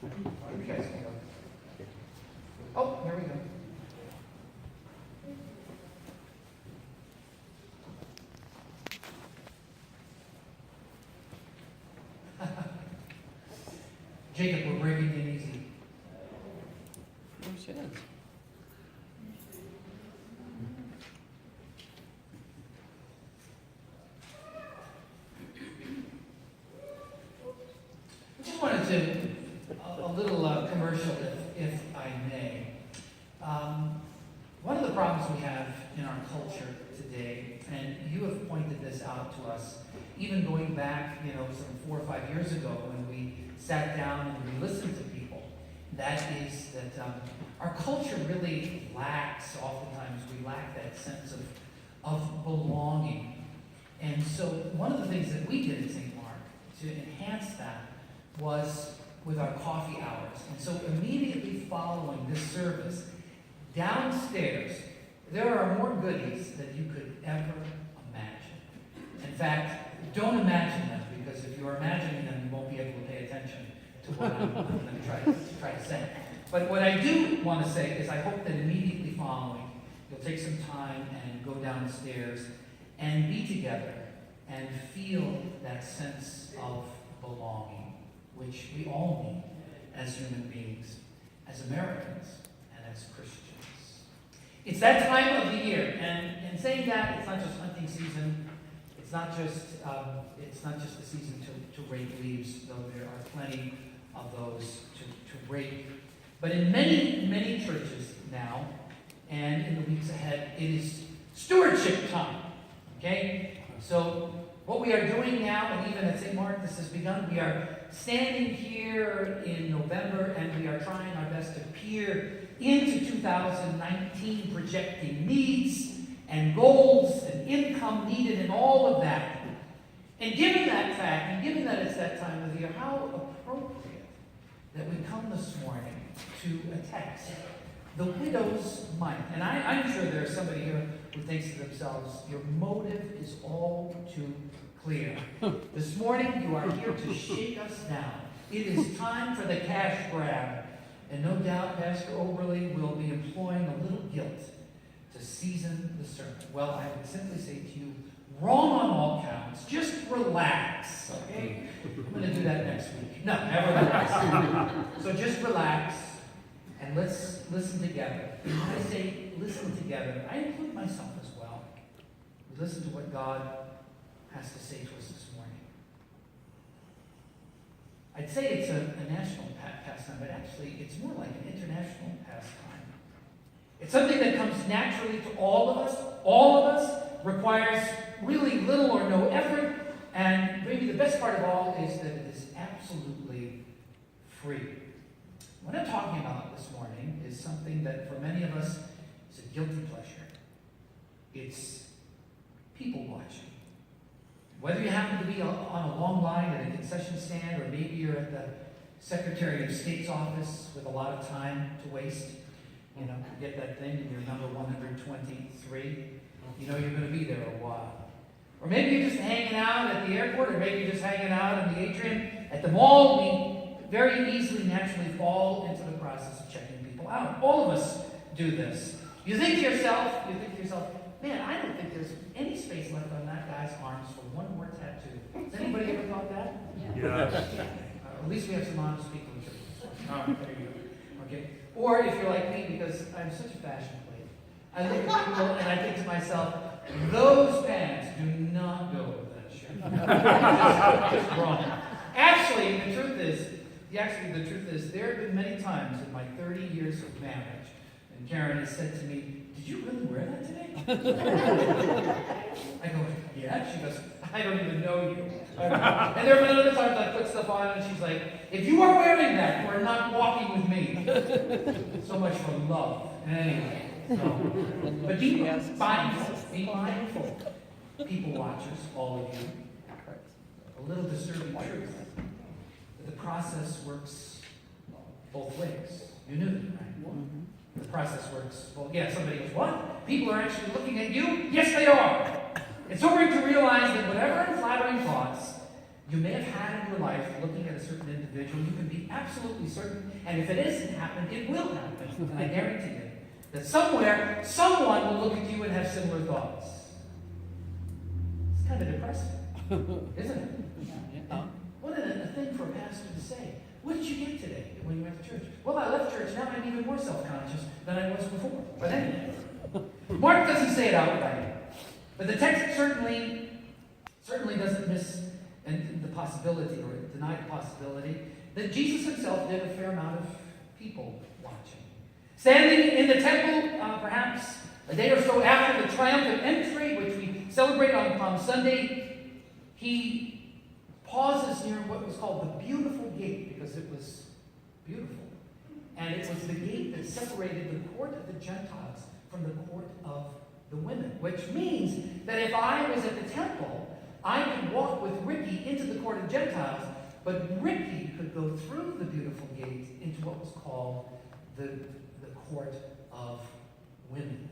You guys can go. Oh, there we go. Jacob, we're breaking it easy. No chance. I just wanted to, a little commercial, if I may. One of the problems we have in our culture today, and you have pointed this out to us, even going back, some 4 or 5 years ago when we sat down and we listened to people, that is that our culture really lacks, oftentimes we lack that sense of belonging. And so one of the things that we did at St. Mark to enhance that was with our coffee hours. And so immediately following this service, downstairs, there are more goodies than you could ever imagine. In fact, don't imagine them, because if you're imagining them, you won't be able to pay attention to what I'm going to try to say. But what I do want to say is I hope that immediately following, you'll take some time and go downstairs and be together and feel that sense of belonging, which we all need as human beings, as Americans, and as Christians. It's that time of the year, and in saying that, it's not just hunting season. It's not just the season to rake leaves, though there are plenty of those to rake. But in many, many churches now, and in the weeks ahead, it is stewardship time. Okay? So what we are doing now, and even at St. Mark, this has begun, we are standing here in November, and we are trying our best to peer into 2019, projecting needs and goals and income needed and all of that. And given that fact, and given that it's that time of the year, how appropriate that we come this morning to a text, the widow's mite. And I'm sure there's somebody here who thinks to themselves, your motive is all too clear. This morning you are here to shake us down. It is time for the cash grab. And no doubt Pastor Oberle will be employing a little guilt to season the sermon. Well, I would simply say to you, wrong on all counts. Just relax, okay? I'm going to do that next week. No, never relax. So just relax and let's listen together. When I say listen together, I include myself as well. We listen to what God has to say to us this morning. I'd say it's a national pastime, but actually it's more like an international pastime. It's something that comes naturally to all of us. All of us, requires really little or no effort, and maybe the best part of all is that it is absolutely free. What I'm talking about this morning is something that for many of us is a guilty pleasure. It's people watching. Whether you happen to be on a long line at a concession stand, or maybe you're at the Secretary of State's office with a lot of time to waste, you get that thing and you're number 123, you're going to be there a while. Or maybe you're just hanging out at the airport, or maybe you're just hanging out in the atrium at the mall. We very easily, naturally fall into the process of checking people out. All of us do this. You think to yourself, man, I don't think there's any space left on that guy's arms for one more tattoo. Has anybody ever thought that? Yeah. At least we have some honest people in church. All right, there you go. Okay. Or if you're like me, because I'm such a fashion plate, I look at people and I think to myself, those pants do not go with that shirt. just wrong. Actually, the truth is, there have been many times in my 30 years of marriage, and Karen has said to me, did you really wear that today? I go, yeah. She goes, I don't even know you. And there have been other times I put stuff on and she's like, if you are wearing that, you are not walking with me. So much for love. Anyway. But be mindful, people watchers, all of you. A little disturbing truth. That the process works both ways. You knew that, right? Mm-hmm. The process works, somebody goes, what? People are actually looking at you? Yes, they are. It's sobering to realize that whatever unflattering thoughts you may have had in your life, looking at a certain individual, you can be absolutely certain, and if it isn't happened, it will happen, and I guarantee you, that somewhere, someone will look at you and have similar thoughts. It's kind of depressing, isn't it? Yeah. What a thing for a pastor to say. What did you get today when you went to church? Well, I left church, now I'm even more self-conscious than I was before. But anyway, Mark doesn't say it outright. But the text certainly doesn't miss the possibility, or deny the possibility, that Jesus himself did a fair amount of people watching. Standing in the temple, perhaps a day or so after the triumphant entry, which we celebrate on Palm Sunday, he pauses near what was called the Beautiful Gate, because it was beautiful. And it was the gate that separated the court of the Gentiles from the court of the women, which means that if I was at the temple, I could walk with Ricky into the court of Gentiles, but Ricky could go through the beautiful gate into what was called the court of women.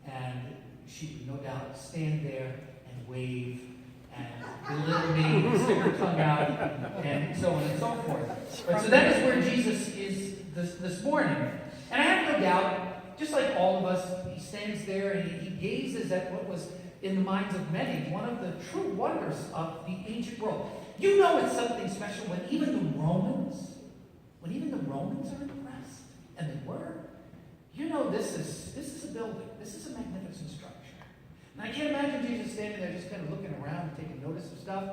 And she would no doubt stand there and wave and belittle me and stick her tongue out and so on and so forth. But so that is where Jesus is this morning. And I have no doubt, just like all of us, he stands there and he gazes at what was in the minds of many one of the true wonders of the ancient world. You know it's something special when even the Romans are impressed, and they were. You know this is a building. This is a magnificent structure. And I can't imagine Jesus standing there just kind of looking around and taking notice of stuff.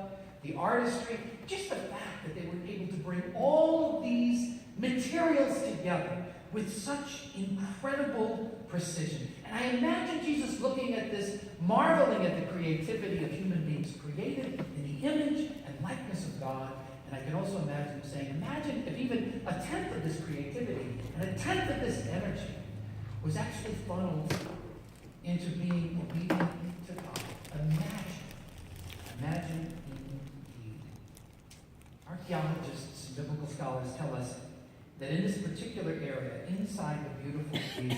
The artistry, just the fact that they were able to bring all of these materials together with such incredible precision. And I imagine Jesus looking at this, marveling at the creativity of human beings created in the image and likeness of God. And I can also imagine him saying, imagine if even a tenth of this creativity and a tenth of this energy was actually funneled into being obedient to God. Imagine indeed. Archaeologists and biblical scholars tell us that in this particular area, inside the beautiful gate,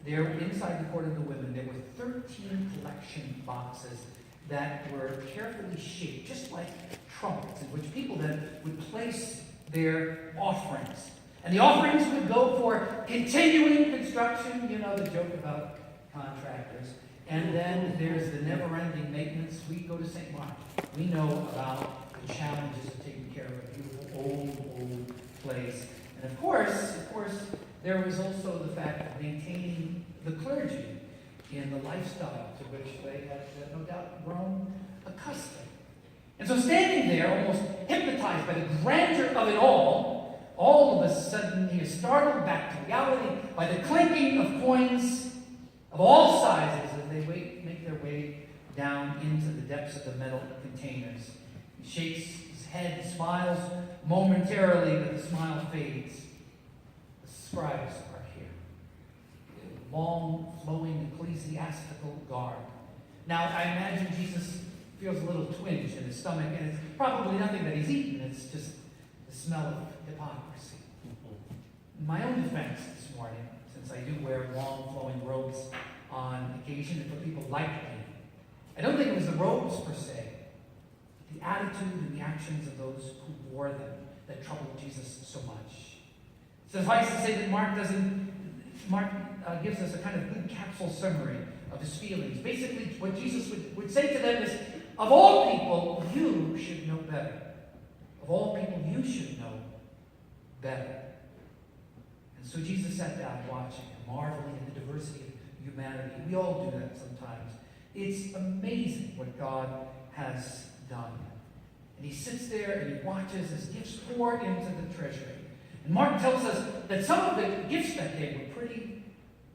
there, inside the court of the women, there were 13 collection boxes that were carefully shaped, just like trumpets, in which people then would place their offerings. And the offerings would go for continuing construction, you know the joke about contractors. And then there's the never-ending maintenance. We go to St. Mark. We know about the challenges of taking care of a beautiful, old place. And of course, there was also the fact of maintaining the clergy in the lifestyle to which they had no doubt grown accustomed. And so standing there, almost hypnotized by the grandeur of it all of a sudden he is startled back to reality by the clinking of coins of all sizes as they make their way down into the depths of the metal containers. He shakes his head, smiles momentarily, but the smile fades. The scribes are here. Long, flowing ecclesiastical garb. Now, I imagine Jesus feels a little twinge in his stomach, and it's probably nothing that he's eaten. It's just the smell of hypocrisy. In my own defense this morning, since I do wear long, flowing robes on occasion, and for people like me, I don't think it was the robes per se, but the attitude and the actions of those who wore them that troubled Jesus so much. Suffice to say that Mark gives us a kind of good capsule summary of his feelings. Basically, what Jesus would say to them is, of all people, you should know better. Of all people, you should know better. And so Jesus sat down watching and marveling at the diversity of humanity. We all do that sometimes. It's amazing what God has done. And he sits there and he watches as gifts pour into the treasury. And Mark tells us that some of the gifts that day were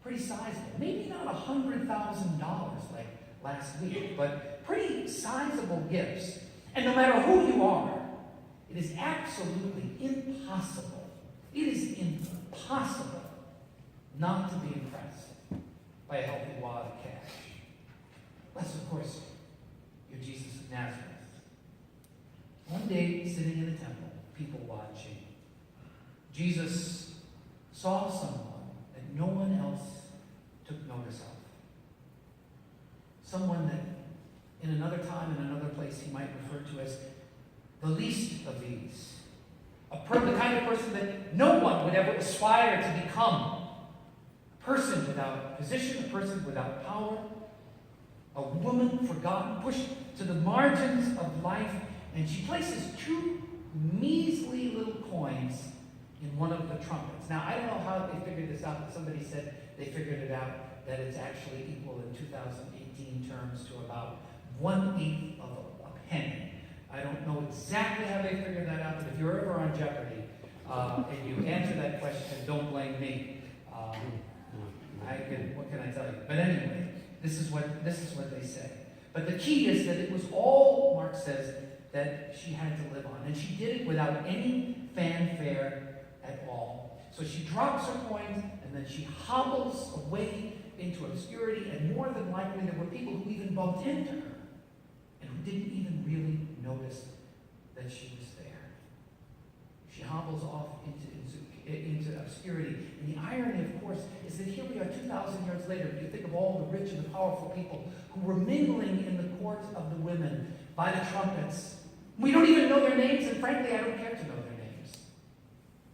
pretty sizable. Maybe not $100,000 like last week, but pretty sizable gifts. And no matter who you are, it is absolutely impossible. It is impossible not to be impressed by a healthy wad of cash. Unless, of course, you're Jesus of Nazareth. One day, sitting in the temple, people watching, Jesus saw someone that no one else took notice of. Someone that in another time, in another place, he might refer to as the least of these. The kind of person that no one would ever aspire to become. A person without position, a person without power, a woman forgotten, pushed to the margins of life, and she places 2 measly little coins in one of the trumpets. Now, I don't know how they figured this out, but somebody said they figured it out, that it's actually equal in 2018 terms to about 1/8 of a penny. I don't know exactly how they figured that out, but if you're ever on Jeopardy and you answer that question, don't blame me. What can I tell you? But anyway, this is what they say. But the key is that it was all, Mark says, that she had to live on. And she did it without any fanfare at all. So she drops her coins, and then she hobbles away into obscurity, and more than likely there were people who even bumped into her and who didn't even really notice that she was there. She hobbles off into obscurity. And the irony, of course, is that here we are 2,000 years later. You think of all the rich and the powerful people who were mingling in the court of the women by the trumpets. We don't even know their names, and frankly, I don't care to know their names.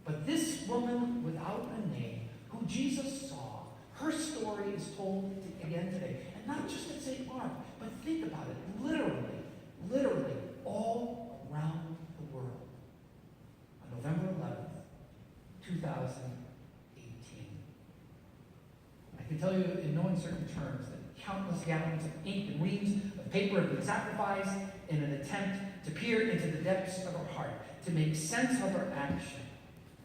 But this woman without a name, who Jesus saw, her story is told again today. And not just at St. Mark, but think about it, literally all around the world. On November 11th, 2018. I can tell you in no uncertain terms that countless gallons of ink and reams of paper have been sacrificed in an attempt to peer into the depths of her heart, to make sense of her action,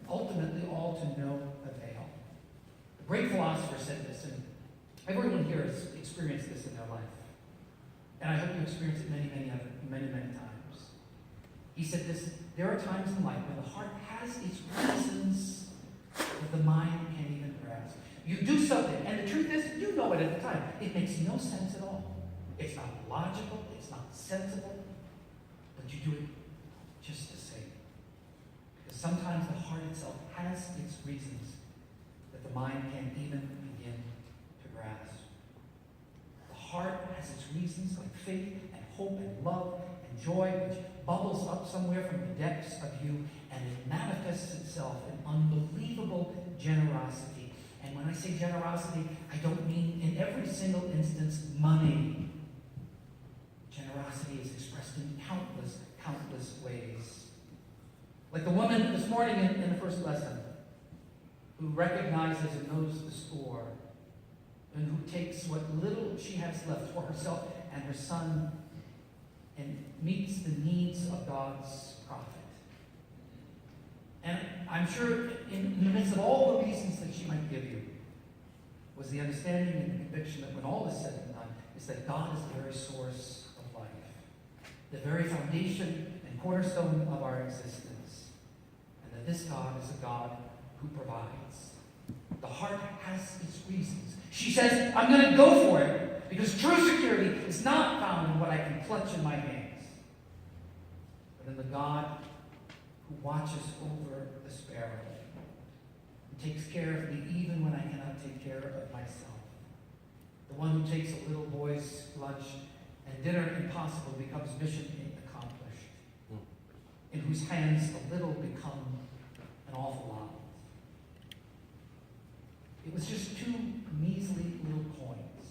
ultimately all to no avail. A great philosopher said this, and everyone here has experienced this in their life. And I hope you experience it many times. He said this: there are times in life when the heart has its reasons that the mind can't even grasp. You do something, and the truth is, you know it at the time. It makes no sense at all. It's not logical, it's not sensible, but you do it just the same. Because sometimes the heart itself has its reasons that the mind can't even begin to grasp. The heart has its reasons like faith and hope and love and joy, which bubbles up somewhere from the depths of you, and it manifests itself in unbelievable generosity. And when I say generosity, I don't mean in every single instance money. Generosity is expressed in countless ways. Like the woman this morning in the first lesson, who recognizes and knows the score, and who takes what little she has left for herself and her son and meets the needs of God's prophet. And I'm sure in the midst of all the reasons that she might give you was the understanding and the conviction that when all is said and done, is that God is the very source of life, the very foundation and cornerstone of our existence, and that this God is a God who provides. The heart has its reasons. She says, I'm going to go for it, because true security is not found in what I can clutch in my hands, but in the God who watches over the sparrow, who takes care of me even when I cannot take care of myself. The one who takes a little boy's lunch and dinner impossible becomes mission accomplished, in whose hands a little become an awful lot. It was just 2 measly little coins.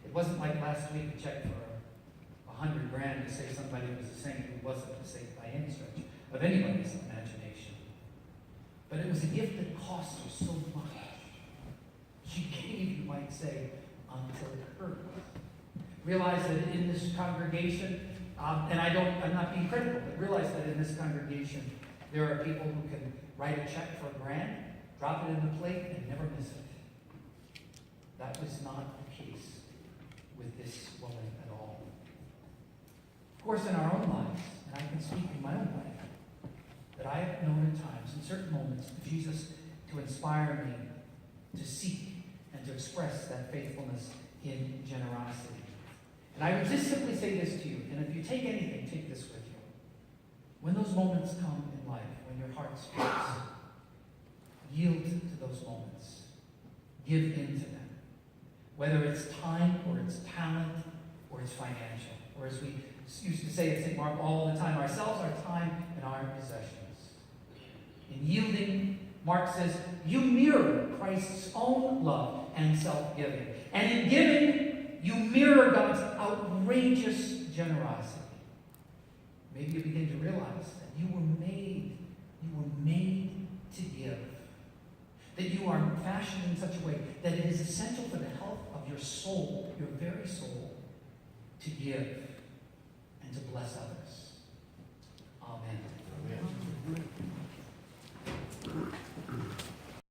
It wasn't like last week we checked for $100 grand to say somebody was a saint who wasn't a saint by any stretch of anybody's imagination. But it was a gift that cost her so much. She gave, you might say, until it hurt. Realize that in this congregation, and I'm not being critical, but realize that in this congregation, there are people who can write a check for $1 grand, drop it in the plate, and never miss it. That was not the case with this woman at all. Of course, in our own lives, and I can speak in my own life, that I have known at times, in certain moments, Jesus to inspire me to seek and to express that faithfulness in generosity. And I would just simply say this to you, and if you take anything, take this with you. When those moments come in life, when your heart speaks, yield to those moments. Give in to them. Whether it's time or it's talent or it's financial. Or as we used to say at St. Mark all the time, ourselves, our time, and our possessions. In yielding, Mark says, you mirror Christ's own love and self-giving. And in giving, you mirror God's outrageous generosity. Maybe you begin to realize that you were made to give. That you are fashioned in such a way that it is essential for the health of your soul, your very soul, to give and to bless others.